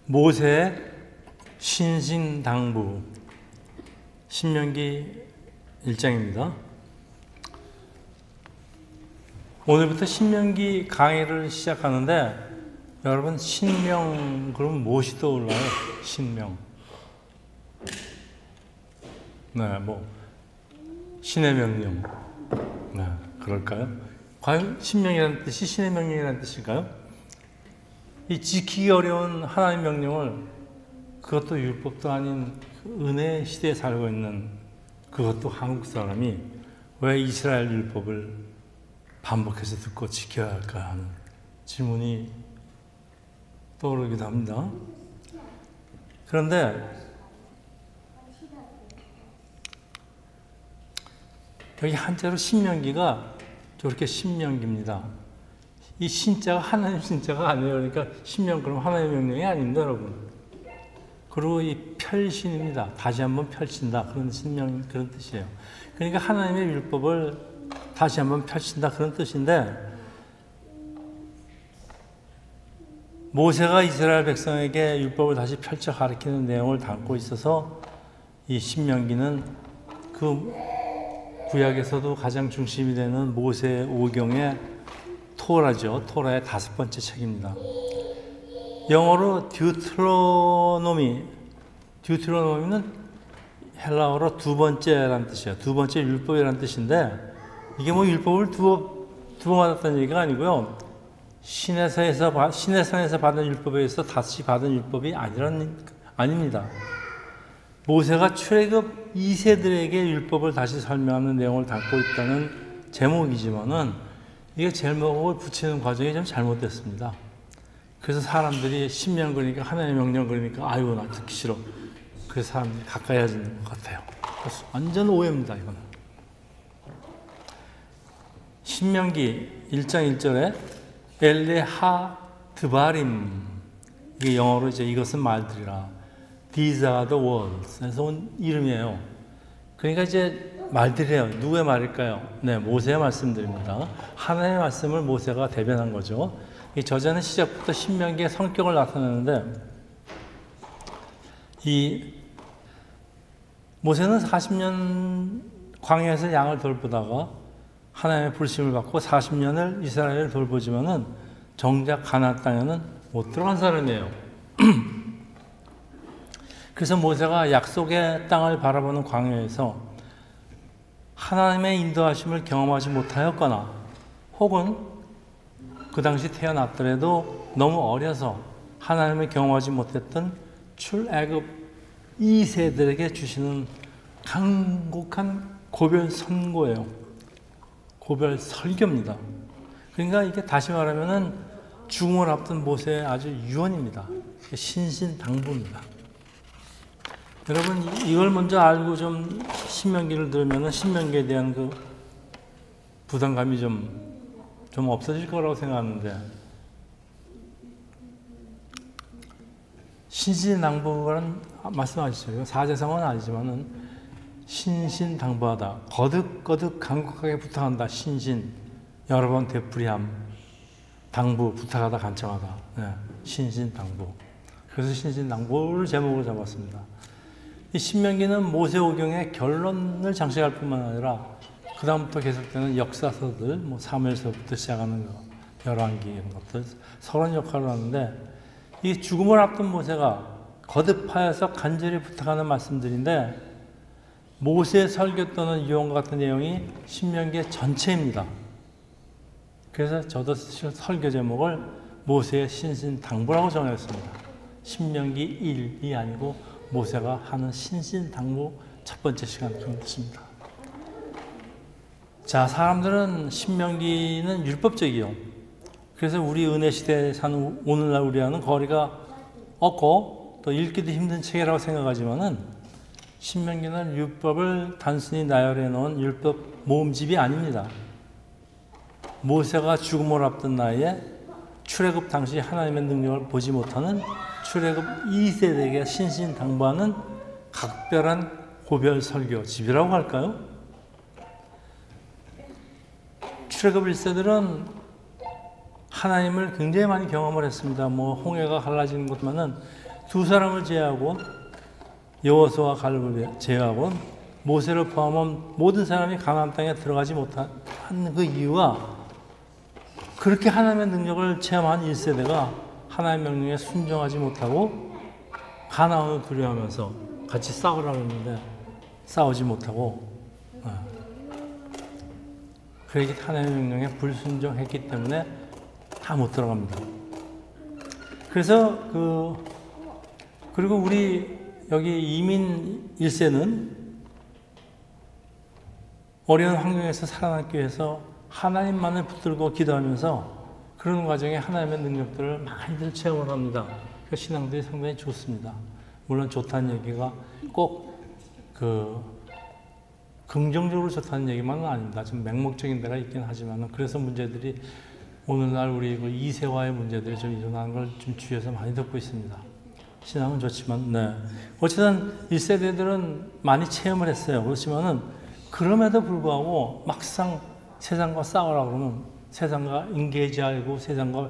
모세의 신신당부, 신명기 1장입니다. 오늘부터 신명기 강의를 시작하는데, 여러분 신명 그러면 무엇이 떠올라요? 신명. 네, 뭐 신의 명령. 네, 그럴까요? 과연 신명이라는 뜻이 신의 명령이라는 뜻일까요? 이 지키기 어려운 하나님의 명령을, 그것도 율법도 아닌 은혜 시대에 살고 있는 그것도 한국 사람이 왜 이스라엘 율법을 반복해서 듣고 지켜야 할까 하는 질문이 떠오르기도 합니다. 그런데 여기 한자로 신명기가 저렇게 신명기입니다. 이 신자가 하나님 신자가 아니에요. 그러니까 신명 그럼 하나님의 명령이 아닙니다, 여러분. 그리고 이 펼신입니다. 다시 한번 펼친다. 그런 신명, 그런 뜻이에요. 그러니까 하나님의 율법을 다시 한번 펼친다. 그런 뜻인데, 모세가 이스라엘 백성에게 율법을 다시 펼쳐 가르치는 내용을 담고 있어서 이 신명기는 그 구약에서도 가장 중심이 되는 모세 오경의 토라죠. 토라의 5번째 책입니다. 영어로 듀트로노미는 헬라어로 두 번째라는 뜻이에요. 두 번째 율법이라는 뜻인데, 이게 뭐 율법을 두 번 받았다는 얘기가 아니고요. 시내산에서 받은 율법에 의해서 다시 받은 율법이 아닙니다. 모세가 출애굽 2세들에게 율법을 다시 설명하는 내용을 담고 있다는 제목이지만은, 이게 제목을 붙이는 과정이 좀 잘못됐습니다. 그래서 사람들이 신명 그러니까 하나님의 명령 그러니까 아이고 나 듣기 싫어. 그래서 사람들이 가까이 하지는 것 같아요. 완전 오해입니다, 이거는. 신명기 1장 1절에 엘레하 드바림, 이게 영어로 이제 이것은 말들이라, These are the words 에서 온 이름이에요. 그러니까 이제 말들이에요. 누구의 말일까요? 네, 모세의 말씀들입니다. 하나님의 말씀을 모세가 대변한 거죠. 이 저자는 시작부터 신명기의 성격을 나타내는데, 이 모세는 40년 광야에서 양을 돌보다가 하나님의 불심을 받고 40년을 이스라엘을 돌보지만은 정작 가나안 땅에는 못 들어간 사람이에요. 그래서 모세가 약속의 땅을 바라보는 광야에서 하나님의 인도하심을 경험하지 못하였거나, 혹은 그 당시 태어났더라도 너무 어려서 하나님을 경험하지 못했던 출애굽 2세들에게 주시는 간곡한 고별 선고예요. 고별 설교입니다. 그러니까 이게 다시 말하면은 죽음을 앞둔 모세의 아주 유언입니다. 신신당부입니다. 여러분, 이걸 먼저 알고 좀 신명기를 들으면 신명기에 대한 그 부담감이 좀 없어질 거라고 생각하는데, 신신당부라는 말씀하시죠. 사제성은 아니지만은 신신당부하다, 거듭거듭 간곡하게 부탁한다. 신신, 여러 번 되풀이함, 당부, 부탁하다, 간청하다. 네, 신신당부. 그래서 신신당부를 제목으로 잡았습니다. 이 신명기는 모세오경의 결론을 장식할 뿐만 아니라 그 다음부터 계속되는 역사서들, 뭐 사무엘서부터 시작하는 거, 열왕기 이런 것들 서론 역할을 하는데, 이 죽음을 앞둔 모세가 거듭하여서 간절히 부탁하는 말씀들인데, 모세의 설교 또는 유언과 같은 내용이 신명기의 전체입니다. 그래서 저도 설교 제목을 모세의 신신당부라고 정했습니다. 신명기 1이 아니고 모세가 하는 신신당부 첫 번째 시간 그런 뜻입니다. 자, 사람들은 신명기는 율법적이요. 그래서 우리 은혜 시대에 사는 오늘날 우리와는 거리가 없고 또 읽기도 힘든 책이라고 생각하지만은, 신명기는 율법을 단순히 나열해 놓은 율법 모음집이 아닙니다. 모세가 죽음을 앞둔 나이에 출애굽 당시 하나님의 능력을 보지 못하는 출애굽 2세대에게 신신당부하는 각별한 고별 설교집이라고 할까요? 출애굽 1세들은 하나님을 굉장히 많이 경험을 했습니다. 뭐 홍해가 갈라지는 것만은 두 사람을 제외하고 여호수아와 갈렙을 제외하고 모세를 포함한 모든 사람이 가나안 땅에 들어가지 못한 그 이유가 그렇게 하나님의 능력을 체험한 1세대가 하나님의 명령에 순종하지 못하고 가나안을 두려워하면서 같이 싸우라고 했는데 싸우지 못하고 그렇게 하나님의 명령에 불순종했기 때문에 다 못 들어갑니다. 그래서 그리고 우리 여기 이민 1세는 어려운 환경에서 살아남기 위해서 하나님만을 붙들고 기도하면서 그런 과정에 하나님의 능력들을 많이들 체험을 합니다. 그 신앙들이 상당히 좋습니다. 물론 좋다는 얘기가 꼭 긍정적으로 좋다는 얘기만은 아닙니다. 좀 맹목적인 데가 있긴 하지만 그래서 문제들이 오늘날 우리 그 2세와의 문제들이 좀 일어나는 걸 좀 주위에서 많이 듣고 있습니다. 신앙은 좋지만, 네. 어쨌든 1세대들은 많이 체험을 했어요. 그렇지만은 그럼에도 불구하고 막상 세상과 싸우라 그러면 세상과 인게이지하고 세상과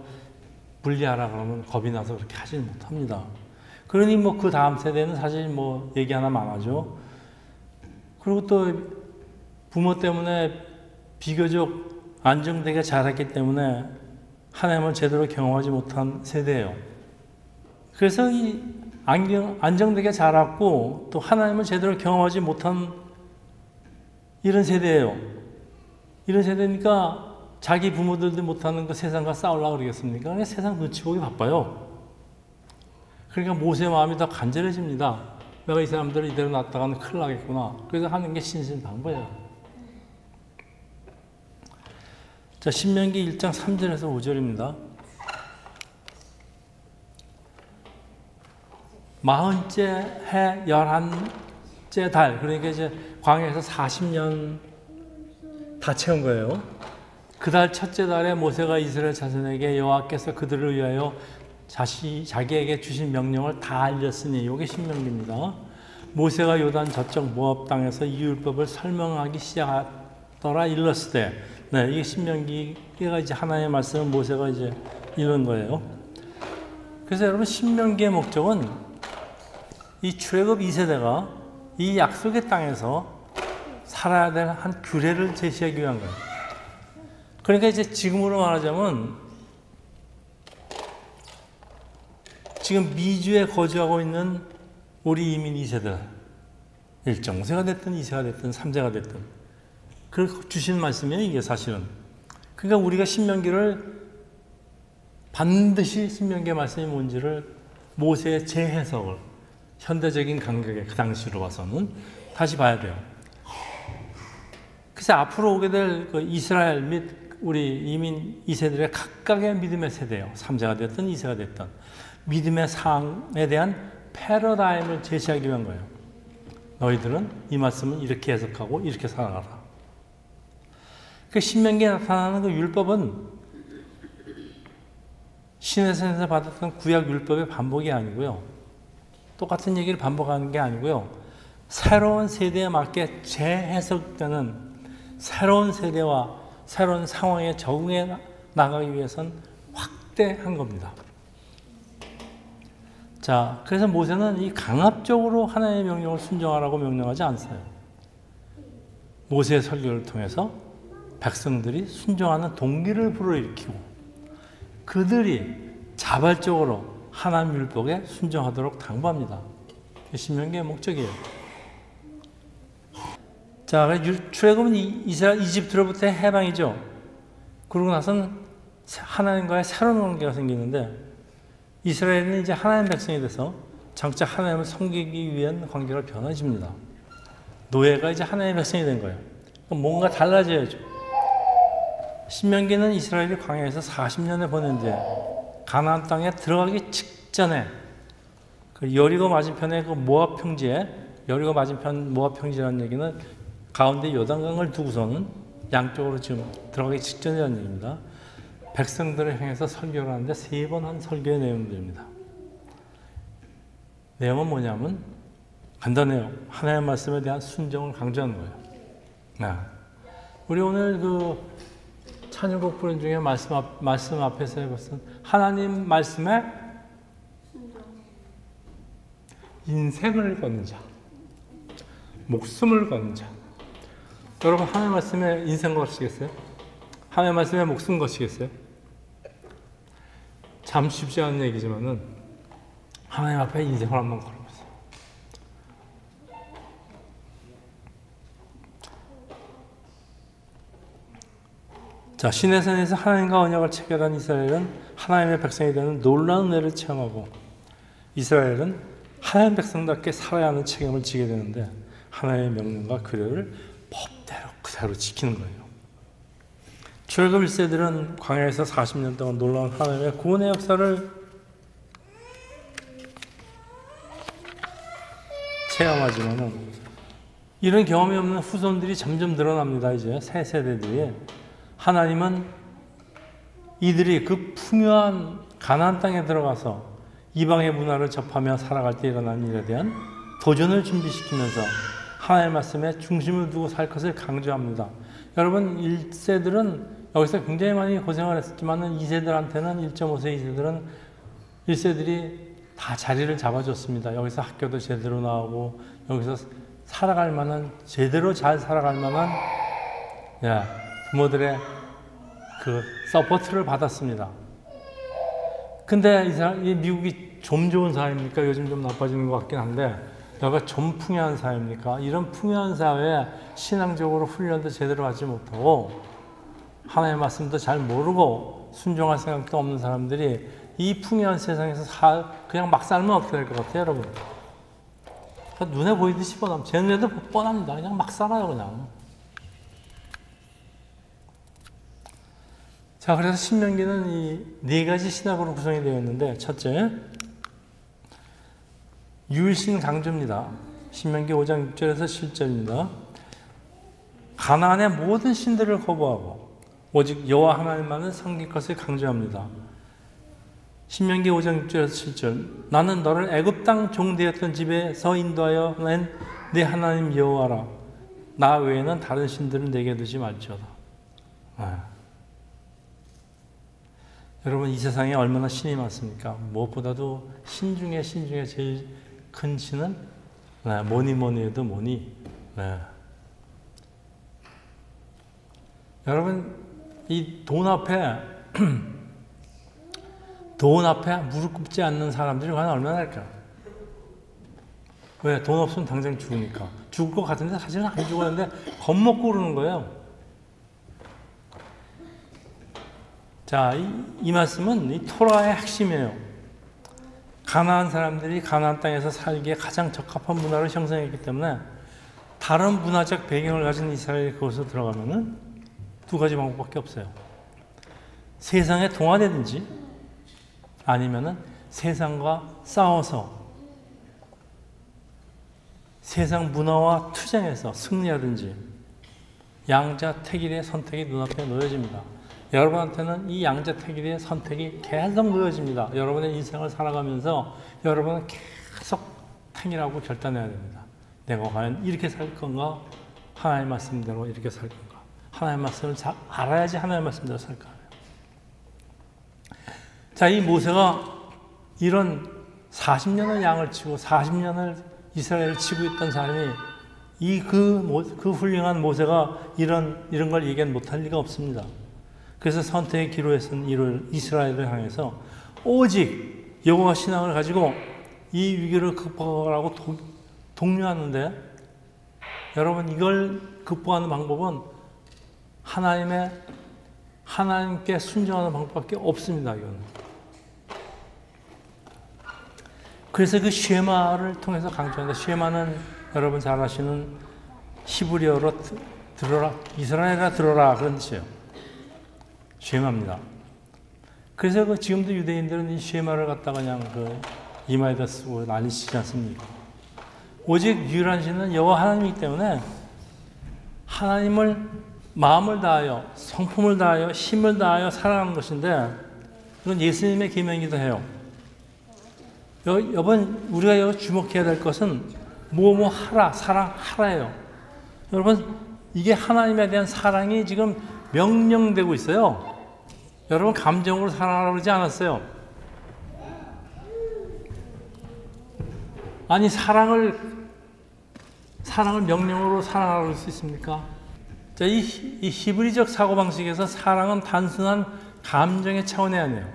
분리하라 그러면 겁이 나서 그렇게 하지는 못합니다. 그러니 뭐 그 다음 세대는 사실 뭐 얘기 하나 많아죠. 그리고 또 부모 때문에 비교적 안정되게 자랐기 때문에 하나님을 제대로 경험하지 못한 세대예요. 그래서 이 안정되게 자랐고 또 하나님을 제대로 경험하지 못한 이런 세대예요. 이런 세대니까 자기 부모들도 못하는 그 세상과 싸우려고 그러겠습니까? 그러니까 세상 눈치 보기 바빠요. 그러니까 모세의 마음이 더 간절해집니다. 내가 이 사람들을 이대로 놨다가는 큰일 나겠구나. 그래서 하는 게 신신당부예요. 자, 신명기 1장 3절에서 5절입니다. 40째 해 11째 달, 그러니까 이제 광야에서 40년 다 채운 거예요. 그 달 첫째 달에 모세가 이스라엘 자손에게 여호와께서 그들을 위하여 자기에게 주신 명령을 다 알렸으니, 이게 신명기입니다. 모세가 요단 저쪽 모압 땅에서 이 율법을 설명하기 시작하더라 일렀을 때, 네, 이게 신명기가 이제 하나님의 말씀을 모세가 이제 이런 거예요. 그래서 여러분, 신명기의 목적은 이 출애굽 2세대가 이 약속의 땅에서 살아야 될 한 규례를 제시하기 위한 거예요. 그러니까 이제 지금으로 말하자면 지금 미주에 거주하고 있는 우리 이민 2세들, 1정세가 됐든 2세가 됐든 3세가 됐든 그 주신 말씀이에요, 이게 사실은. 그러니까 우리가 신명기를 반드시 신명기의 말씀이 뭔지를 모세의 재해석을 현대적인 감각에 그 당시로 봐서는 다시 봐야 돼요. 그래서 앞으로 오게 될 그 이스라엘 및 우리 이민 2세들의 각각의 믿음의 세대예요. 3세가 됐든 2세가 됐든 믿음의 상에 대한 패러다임을 제시하기 위한 거예요. 너희들은 이 말씀을 이렇게 해석하고 이렇게 살아가라. 그 신명기에 나타나는 그 율법은 신에서 받았던 구약 율법의 반복이 아니고요. 똑같은 얘기를 반복하는 게 아니고요. 새로운 세대에 맞게 재해석되는 새로운 세대와 새로운 상황에 적응해 나가기 위해선 확대한 겁니다. 자, 그래서 모세는 이 강압적으로 하나님의 명령을 순종하라고 명령하지 않았어요. 모세의 설교를 통해서 백성들이 순종하는 동기를 불어일으키고 그들이 자발적으로 하나님 율법에 순종하도록 당부합니다. 신명기의 목적이에요. 자, 출애굽은 이집트로부터의 해방이죠. 그러고 나서는 하나님과의 새로운 관계가 생기는데 이스라엘은 이제 하나님 백성이 돼서 장차 하나님을 섬기기 위한 관계가 변해집니다. 노예가 이제 하나님의 백성이 된 거예요. 뭔가 달라져야죠. 신명기는 이스라엘이 광야에서 40년을 보낸 뒤에 가나안 땅에 들어가기 직전에 그 여리고 맞은편의 그 모압 평지에, 여리고 맞은편 모압 평지라는 얘기는 가운데 요단강을 두고서는 양쪽으로 지금 들어가기 직전이라는 얘기입니다. 백성들을 향해서 설교를 하는데 3번 한 설교의 내용들입니다. 내용은 뭐냐면 간단해요. 하나님의 말씀에 대한 순종을 강조하는 거예요. 네. 우리 오늘 그 찬양곡 부른 중에 말씀 앞에서 해봤던 하나님 말씀에 인생을 거는 자, 목숨을 거는 자. 여러분 하나님 말씀에 인생 거시겠어요? 하나님 말씀에 목숨 거시겠어요? 참 쉽지 않은 얘기지만은 하나님 앞에 인생을 한번 걸어보세요. 자, 시내산에서 하나님과 언약을 체결한 이스라엘은 하나님의 백성이 되는 놀라운 은혜를 체험하고, 이스라엘은 하나님 백성답게 살아야 하는 책임을 지게 되는데 하나님의 명령과 규례를 법대로 그대로 지키는 거예요. 출애굽 1세들은 광야에서 40년 동안 놀라운 하나님의 구원의 역사를 체험하지만은 이런 경험이 없는 후손들이 점점 늘어납니다. 이제 새 세대들이. 하나님은 이들이 그 풍요한 가나안 땅에 들어가서 이방의 문화를 접하며 살아갈 때 일어난 일에 대한 도전을 준비시키면서 하나님의 말씀에 중심을 두고 살 것을 강조합니다. 여러분 1세들은 여기서 굉장히 많이 고생을 했었지만 2세들한테는 1.5세, 2세들은 1세들이 다 자리를 잡아줬습니다. 여기서 학교도 제대로 나오고 여기서 살아갈 만한, 제대로 잘 살아갈 만한 부모들의 그 서포트를 받았습니다. 근데 이 미국이 좀 좋은 사회입니까? 요즘 좀 나빠지는 것 같긴 한데 여기가 좀 풍요한 사회입니까? 이런 풍요한 사회에 신앙적으로 훈련도 제대로 하지 못하고 하나님의 말씀도 잘 모르고 순종할 생각도 없는 사람들이 이 풍요한 세상에서 그냥 막 살면 어떻게 될 것 같아요, 여러분? 눈에 보이듯이 뻔합니다. 쟤네도 뻔합니다. 그냥 막 살아요, 그냥. 자, 그래서 신명기는 이 네 가지 신학으로 구성이 되어 있는데, 첫째, 유일신 강조입니다. 신명기 5장 6절에서 7절입니다. 가나안의 모든 신들을 거부하고 오직 여호와 하나님만을 섬길 것을 강조합니다. 신명기 5장 6절에서 7절, 나는 너를 애굽 땅 종되었던 집에서 인도하여 낸 네 하나님 여호와라. 나 외에는 다른 신들을 내게 두지 말지어다. 여러분 이 세상에 얼마나 신이 많습니까? 무엇보다도 신 중에 제일 큰 신은 뭐니 해도 뭐니. 여러분 이 돈 앞에 무릎 꿇지 않는 사람들이 과연 얼마나 될까요? 왜? 돈 없으면 당장 죽으니까. 죽을 것 같은데 사실은 안 죽었는데 겁먹고 그러는 거예요. 자, 이 말씀은 이 토라의 핵심이에요. 가나안 사람들이 가나안 땅에서 살기에 가장 적합한 문화를 형성했기 때문에 다른 문화적 배경을 가진 이스라엘이 그곳으로 들어가면은 두 가지 방법밖에 없어요. 세상에 동화되든지 아니면은 세상과 싸워서 세상 문화와 투쟁해서 승리하든지, 양자택일의 선택이 눈앞에 놓여집니다. 여러분한테는 이 양자택일의 선택이 계속 놓여집니다. 여러분의 인생을 살아가면서 여러분은 계속 택일하고 결단해야 됩니다. 내가 과연 이렇게 살 건가? 하나님의 말씀대로 이렇게 살 건가? 하나님의 말씀을 잘 알아야지 하나님의 말씀대로 살 거예요. 자, 이 모세가 이런 40년을 양을 치고 40년을 이스라엘을 치고 있던 사람이 그 훌륭한 모세가 이런 걸 얘기 못할 리가 없습니다. 그래서 선택의 기로에 쓴 이스라엘을 향해서 오직 여호와 신앙을 가지고 이 위기를 극복하라고 독려하는데, 여러분 이걸 극복하는 방법은 하나님께 순종하는 방법밖에 없습니다. 이거는. 그래서 그 쉐마를 통해서 강조합니다. 쉐마는 여러분 잘 아시는 히브리어로 들어라, 이스라엘아 들어라 그런 뜻이에요. 쉐마입니다. 그래서 지금도 유대인들은 이 쉐마를 갖다가 그냥 이마에다 쓰고 난리치지 않습니까? 오직 유일한 신은 여호와 하나님이기 때문에 하나님을 마음을 다하여 성품을 다하여 힘을 다하여 사랑하는 것인데, 그건 예수님의 계명이기도 해요. 여러분 우리가 여기 주목해야 될 것은 뭐 하라, 사랑하라예요. 여러분 이게 하나님에 대한 사랑이 지금 명령되고 있어요. 여러분 감정으로 사랑하라고 그러지 않았어요. 아니 사랑을 명령으로 사랑할 수 있습니까? 자, 이 히브리적 사고방식에서 사랑은 단순한 감정의 차원이 아니에요.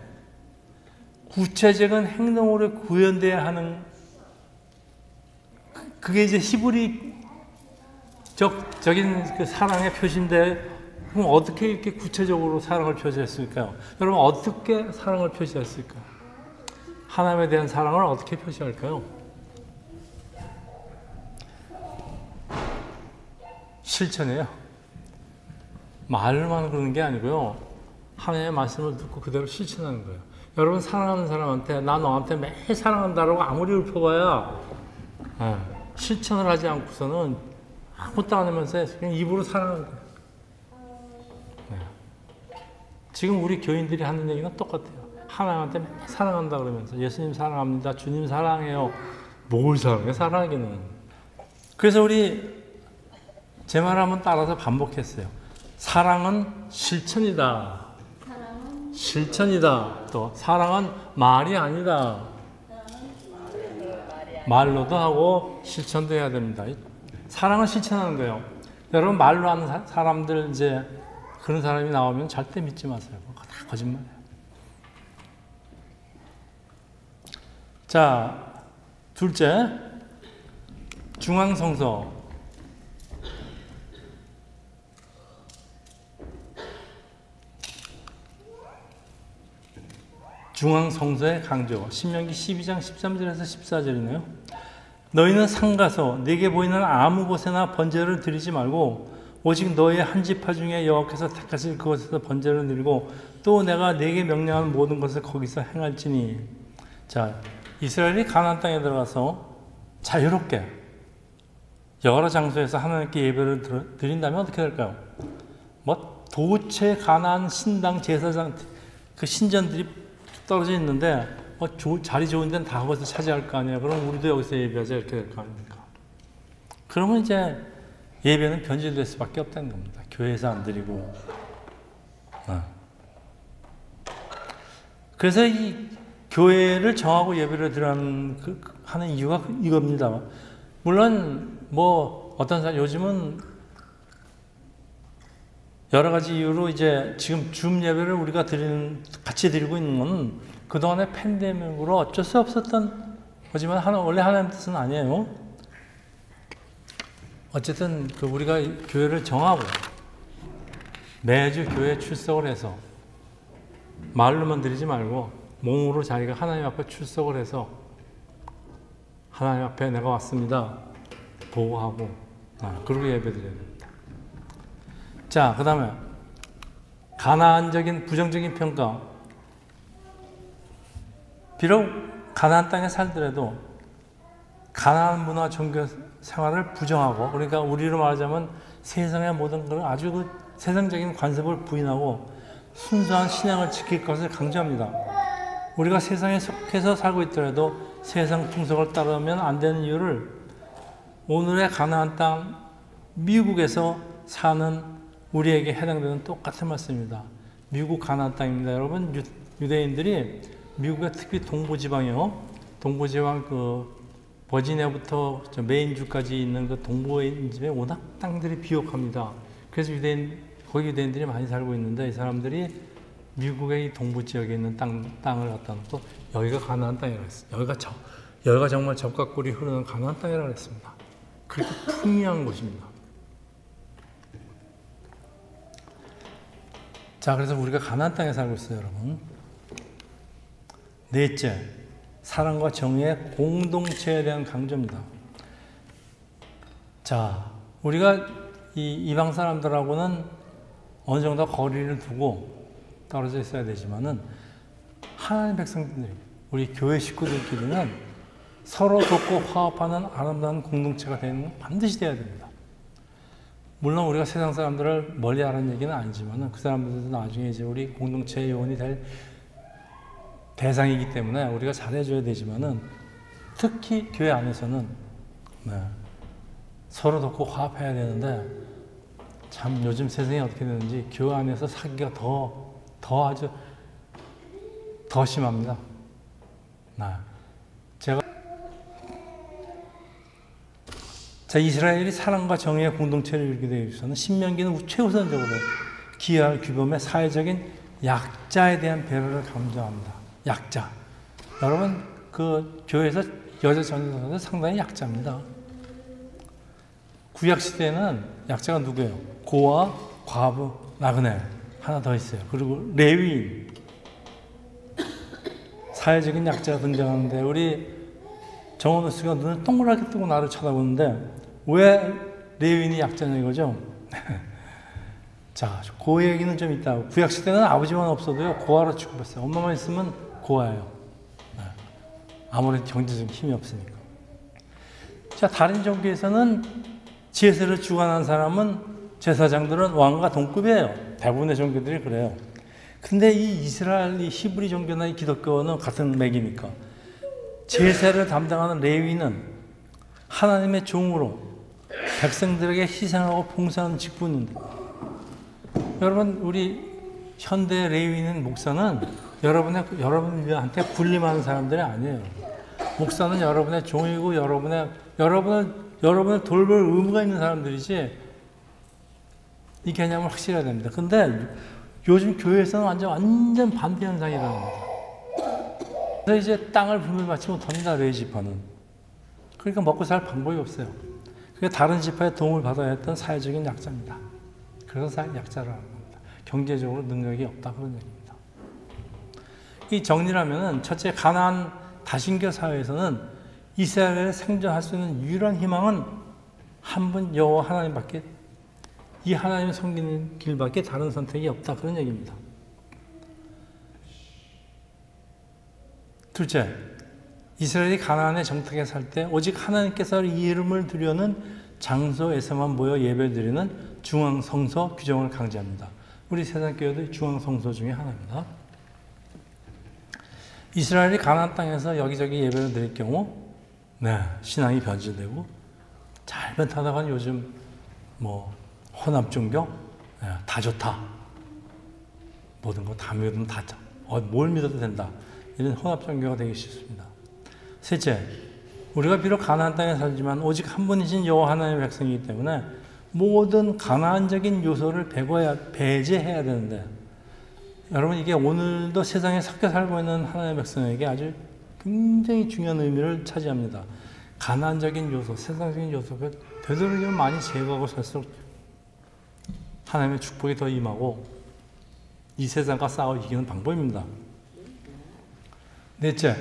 구체적인 행동으로 구현돼야 하는, 그게 이제 히브리적인 그 사랑의 표시인데, 그럼 어떻게 이렇게 구체적으로 사랑을 표시했을까요? 여러분, 어떻게 사랑을 표시했을까요? 하나님에 대한 사랑을 어떻게 표시할까요? 실천이에요. 말로만 그러는 게 아니고요. 하나님의 말씀을 듣고 그대로 실천하는 거예요. 여러분, 사랑하는 사람한테 나 너한테 매일 사랑한다라고 아무리 읊어봐야 실천을 하지 않고서는 아무것도 안 하면서 그냥 입으로 사랑하는 거예요. 지금 우리 교인들이 하는 얘기는 똑같아요. 하나님한테 매일 사랑한다 그러면서 예수님 사랑합니다. 주님 사랑해요. 뭘 사랑해? 사랑하기는. 그래서 우리 제 말 한번 따라서 반복했어요. 사랑은 실천이다. 실천이다. 또 사랑은 말이 아니다. 말로도 하고 실천도 해야 됩니다. 사랑은 실천하는 거예요. 여러분, 말로 하는 사람들, 이제 그런 사람이 나오면 절대 믿지 마세요. 그거 다 거짓말이에요. 자, 둘째, 중앙성서. 중앙성서의 강조. 신명기 12장 13절에서 14절이네요. 너희는 상가서 네게 보이는 아무 곳에나 번제를 드리지 말고 오직 너의 한 지파 중에 여호와께서 택하실 그곳에서 번제를 드리고 또 내가 네게 명령한 모든 것을 거기서 행할지니. 자, 이스라엘이 가나안 땅에 들어가서 자유롭게 여러 장소에서 하나님께 예배를 드린다면 어떻게 될까요? 뭐 도체 가나안 신당 제사장 그 신전들이 떨어져 있는데 자리 좋은 데는 다 거기서 차지할 거 아니에요. 그럼 우리도 여기서 예배하자 이렇게 될 거 아닙니까? 그러면 이제 예배는 변질될 수밖에 없다는 겁니다. 교회에서 안 드리고. 그래서 이 교회를 정하고 예배를 드리는 하는 이유가 이겁니다. 물론 뭐 어떤 사람 요즘은 여러 가지 이유로 이제 지금 줌 예배를 우리가 같이 드리고 있는 건 그동안의 팬데믹으로 어쩔 수 없었던 거지만 원래 하나님 뜻은 아니에요. 어쨌든 우리가 교회를 정하고 매주 교회에 출석을 해서 말로만 드리지 말고 몸으로 자기가 하나님 앞에 출석을 해서 하나님 앞에 내가 왔습니다 보고하고 그리고 예배 드려야 됩니다. 자, 그 다음에 가나안적인 부정적인 평가. 비록 가나안 땅에 살더라도 가나안 문화 종교 생활을 부정하고, 그러니까 우리로 말하자면 세상의 모든 걸 아주 세상적인 관습을 부인하고 순수한 신앙을 지킬 것을 강조합니다. 우리가 세상에 속해서 살고 있더라도 세상 풍속을 따르면 안 되는 이유를 오늘의 가나안 땅 미국에서 사는 우리에게 해당되는 똑같은 말씀입니다. 미국 가나안 땅입니다. 여러분, 유대인들이 미국의 특히 동부지방이요. 동부지방 버지니아부터 메인주까지 있는 그 동부의 집에 워낙 땅들이 비옥합니다. 그래서 거기 유대인들이 많이 살고 있는데 이 사람들이 미국의 이 동부 지역에 있는 땅을 갖다 놓고 여기가 가나안 땅이라고 했어요. 여기가 정말 젖과 꿀이 흐르는 가나안 땅이라고 했습니다. 그렇게 풍요한 곳입니다. 자, 그래서 우리가 가나안 땅에 살고 있어요, 여러분. 넷째, 사랑과 정의의 공동체에 대한 강조입니다. 자, 우리가 이 이방 사람들하고는 어느 정도 거리를 두고 떨어져 있어야 되지만은 하나님 백성들이, 우리 교회 식구들끼리는 서로 돕고 화합하는 아름다운 공동체가 되는 건 반드시 돼야 됩니다. 물론 우리가 세상 사람들을 멀리 하라는 얘기는 아니지만 그 사람들도 나중에 이제 우리 공동체의 요원이 될 대상이기 때문에 우리가 잘해줘야 되지만은 특히 교회 안에서는 서로 돕고 화합해야 되는데 참 요즘 세상이 어떻게 되는지 교회 안에서 사기가 아주 더 심합니다. 제가 자, 이스라엘이 사랑과 정의의 공동체를 이루게 되기 위해서는 신명기는 최우선적으로 기여할 규범의 사회적인 약자에 대한 배려를 강조합니다. 약자. 여러분, 그 교회에서 여자 전도사들 상당히 약자입니다. 구약 시대에는 약자가 누구예요? 고아, 과부, 나그네 하나 더 있어요. 그리고 레위인. 사회적인 약자가 등장하는데 우리 정원우 씨가 눈을 동그랗게 뜨고 나를 쳐다보는데 왜 레위인이 약자냐 이거죠? 자, 그 얘기는 좀 있다. 구약 시대는 아버지만 없어도요 고아로 취급했어요. 엄마만 있으면 고아예요. 아무래도 경제적인 힘이 없으니까. 자, 다른 종교에서는 제사를 주관한 사람은 제사장들은 왕과 동급이에요. 대부분의 종교들이 그래요. 근데 이 이스라엘, 이 히브리 종교나 이 기독교는 같은 맥이니까 제사를 담당하는 레위는 하나님의 종으로 백성들에게 희생하고 봉사하는 직분인데, 여러분, 우리 현대 레위인 목사는 여러분한테 군림하는 사람들이 아니에요. 목사는 여러분의 종이고 여러분을 돌볼 의무가 있는 사람들이지, 이 개념을 확실해야 됩니다. 근데 요즘 교회에서는 완전 반대 현상이라는 겁니다. 그래서 이제 땅을 분별받지 못합니다, 레위 지파는. 그러니까 먹고 살 방법이 없어요. 그게 다른 지파의 도움을 받아야 했던 사회적인 약자입니다. 그래서 약자라는 겁니다. 경제적으로 능력이 없다, 그런 얘기입니다. 이 정리라면은, 첫째, 가나안 다신교 사회에서는 이스라엘에 생존할 수 있는 유일한 희망은 한 분 여호와 하나님밖에, 이 하나님을 섬기는 길밖에 다른 선택이 없다, 그런 얘기입니다. 둘째, 이스라엘이 가나안에 정착해 살 때 오직 하나님께서 이름을 드리는 장소에서만 모여 예배드리는 중앙성소 규정을 강제합니다. 우리 세상교회도 중앙성소 중에 하나입니다. 이스라엘이 가나안 땅에서 여기저기 예배를 드릴 경우 신앙이 변질되고, 잘못 하다가는 요즘 혼합종교, 다 좋다, 모든 거 다 믿으면 다 뭘 믿어도 된다, 이런 혼합종교가 되기 쉽습니다. 셋째, 우리가 비록 가나안 땅에 살지만 오직 한 분이신 여호와 하나님의 백성이기 때문에 모든 가나안적인 요소를 배제해야 되는데, 여러분, 이게 오늘도 세상에 섞여 살고 있는 하나님의 백성에게 아주 굉장히 중요한 의미를 차지합니다. 가나안적인 요소, 세상적인 요소가 되도록이면 많이 제거하고 살수록 하나님의 축복이 더 임하고 이 세상과 싸워 이기는 방법입니다. 넷째,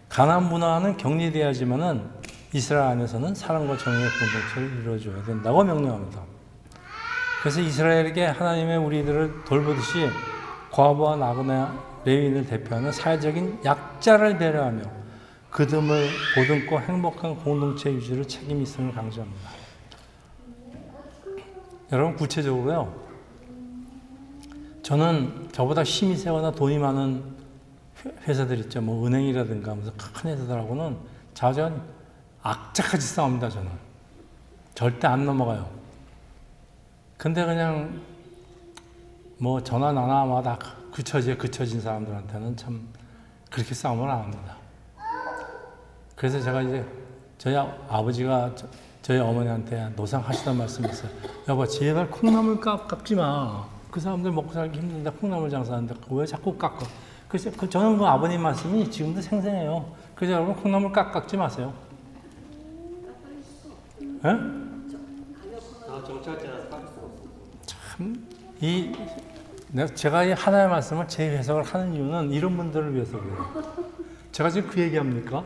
가나안 문화는 격리되어야지만은 이스라엘 안에서는 사랑과 정의의 공동체를 이루어줘야 된다고 명령합니다. 그래서 이스라엘에게 하나님의 우리들을 돌보듯이 과부와 나그네 레위인을 대표하는 사회적인 약자를 배려하며 그들을 보듬고 행복한 공동체 유지를 책임 있음을 강조합니다. 여러분, 구체적으로요, 저는 저보다 힘이 세거나 돈이 많은 회사들 있죠. 은행이라든가 무슨 큰 회사들하고는 자전 악착같이 싸웁니다. 저는 절대 안 넘어가요. 근데 그냥 전화 나나 다 그쳐진 사람들한테는 참 그렇게 싸움을 안 합니다. 그래서 제가 이제 저희 아버지가 저희 어머니한테 노상 하시던 말씀이 있어요. 여보, 제발 콩나물 깎지 마. 그 사람들 먹고 살기 힘든데 콩나물 장사하는데 왜 자꾸 깎아? 그래서 저는 그 아버님 말씀이 지금도 생생해요. 그래서 여러분, 콩나물 깎지 마세요. 예? 참, 제가 이 하나의 말씀을 재해석을 하는 이유는 이런 분들을 위해서 그래요. 제가 지금 그 얘기합니까?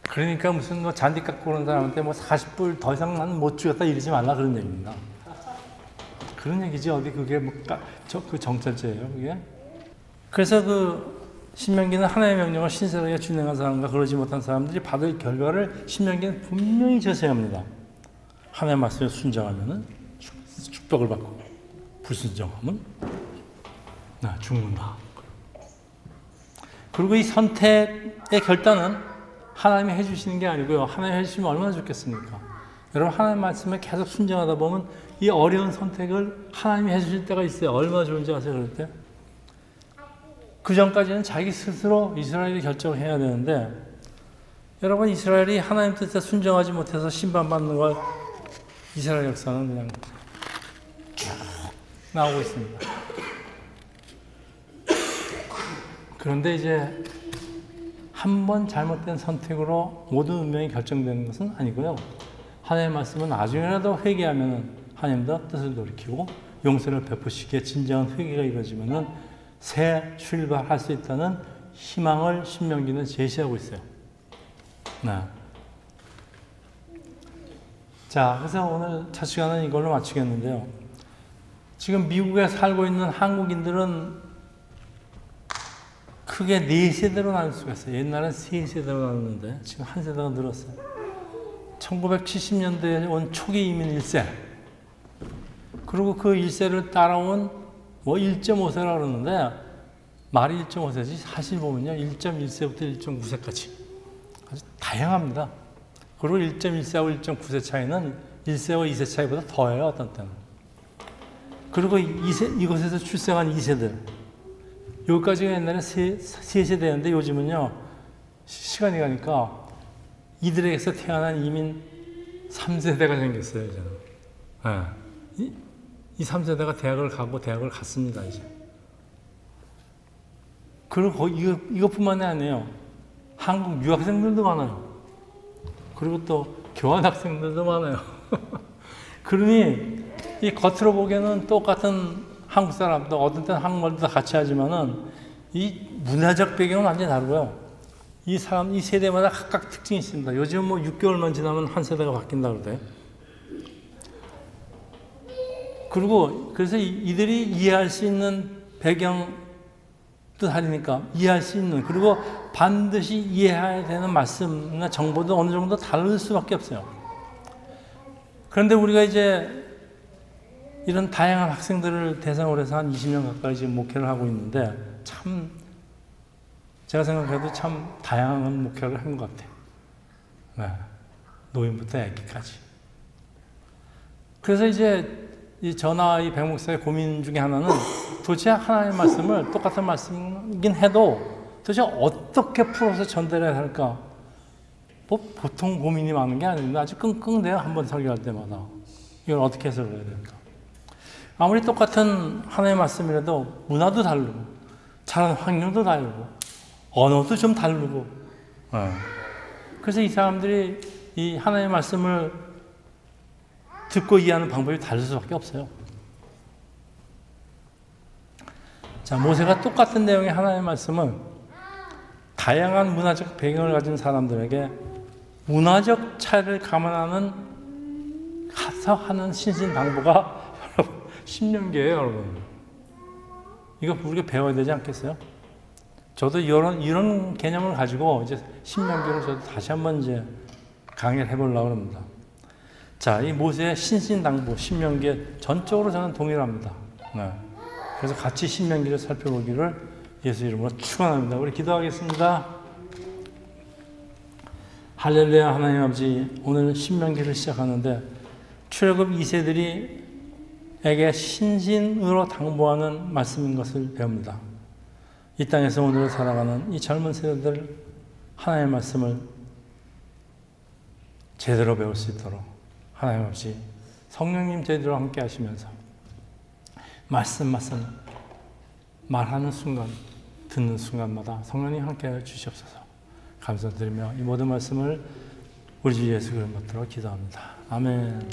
그러니까 무슨 잔디 깎고 오는 사람한테 40불 더 이상 나는 못 주겠다 이러지 말라, 그런 얘기입니다. 그런 얘기지, 어디 그게 그 정찰제예요, 그게? 그래서 신명기는 하나님의 명령을 신실하게 준행한 사람과 그러지 못한 사람들이 받을 결과를 신명기는 분명히 제시합니다. 하나님의 말씀에 순종하면은 축복을 받고, 불순종하면 죽는다. 그리고 이 선택의 결단은 하나님이 해주시는 게 아니고요, 하나님이 해주시면 얼마나 좋겠습니까? 여러분, 하나님 말씀에 계속 순종하다 보면 이 어려운 선택을 하나님이 해주실 때가 있어요. 얼마나 좋은지 아세요, 그럴 때? 그 전까지는 자기 스스로 이스라엘이 결정을 해야 되는데, 여러분, 이스라엘이 하나님 뜻에 순종하지 못해서 심판받는 걸 이스라엘 역사는 그냥 쭉 나오고 있습니다. 그런데 이제 한 번 잘못된 선택으로 모든 운명이 결정되는 것은 아니고요. 하나님의 말씀은 나중에라도 회개하면 하나님도 뜻을 돌이키고 용서를 베푸시기에 진정한 회개가 이루어지면 새 출발할 수 있다는 희망을 신명기는 제시하고 있어요. 네. 자, 그래서 오늘 첫 시간은 이걸로 마치겠는데요. 지금 미국에 살고 있는 한국인들은 크게 4세대로 나눌 수가 있어요. 옛날엔 3세대로 나눴는데 지금 한 세대가 늘었어요. 1970년대에 온 초기 이민 1세, 그리고 그 1세를 따라온 1.5세라고 그러는데 말이 1.5세지 사실 보면요 1.1세부터 1.9세까지 아주 다양합니다. 그리고 1.1세하고 1.9세 차이는 1세와 2세 차이보다 더해요, 어떤 때는. 그리고 이곳에서 출생한 2세들, 여기까지가 옛날에 3세대였는데 요즘은요 시간이 가니까 이들에게서 태어난 이민 3세대가 생겼어요, 이제는. 네. 이 3세대가 대학을 가고 대학을 갔습니다, 이제. 그리고 이것뿐만이 아니에요. 한국 유학생들도 많아요. 그리고 또 교환학생들도 많아요. 그러니 이 겉으로 보기에는 똑같은 한국 사람도 어떤 때는 한국말도 같이 하지만은 이 문화적 배경은 완전히 다르고요. 이 세대마다 각각 특징이 있습니다. 요즘 6개월만 지나면 한 세대가 바뀐다 그러대요. 그리고 그래서 이들이 이해할 수 있는 배경도 다르니까 이해할 수 있는, 그리고 반드시 이해해야 되는 말씀이나 정보도 어느 정도 다를 수밖에 없어요. 그런데 우리가 이제 이런 다양한 학생들을 대상으로 해서 한 20년 가까이 지금 목회를 하고 있는데 참 제가 생각해도 참 다양한 목회를 한 것 같아요. 네. 노인부터 애기까지. 그래서 이제 이 저나 이 백 목사의 고민 중에 하나는 도대체 하나님의 말씀을 똑같은 말씀이긴 해도 도대체 어떻게 풀어서 전달해야 할까? 보통 고민이 많은 게 아닌데 아주 끙끙대요, 한번 설교할 때마다. 이걸 어떻게 해석을 해야 될까? 아무리 똑같은 하나님의 말씀이라도 문화도 다르고 자라는 환경도 다르고 언어도 좀 다르고. 그래서 이 사람들이 이 하나님의 말씀을 듣고 이해하는 방법이 다를 수밖에 없어요. 자, 모세가 똑같은 내용의 하나님의 말씀을 다양한 문화적 배경을 가진 사람들에게 문화적 차이를 감안하는 가서 하는 신신당부가 여러분 신명기예요, 여러분. 이거 우리가 배워야 되지 않겠어요? 저도 이런 개념을 가지고 이제 신명기를 저도 다시 한번 이제 강의를 해보려고 합니다. 자, 이 모세의 신신당부, 신명기에 전적으로 저는 동일합니다. 네. 그래서 같이 신명기를 살펴보기를 예수 이름으로 축원합니다. 우리 기도하겠습니다. 할렐루야. 하나님 아버지, 오늘 신명기를 시작하는데 출애굽 2세들에게 신신으로 당부하는 말씀인 것을 배웁니다. 이 땅에서 오늘을 살아가는 이 젊은 세대들 하나님의 말씀을 제대로 배울 수 있도록 하나님 아버지 성령님 저희들과 함께 하시면서 말씀 말하는 순간, 듣는 순간마다 성령님 함께 해 주시옵소서. 감사드리며 이 모든 말씀을 우리 주 예수 그리스도로 기도합니다. 아멘.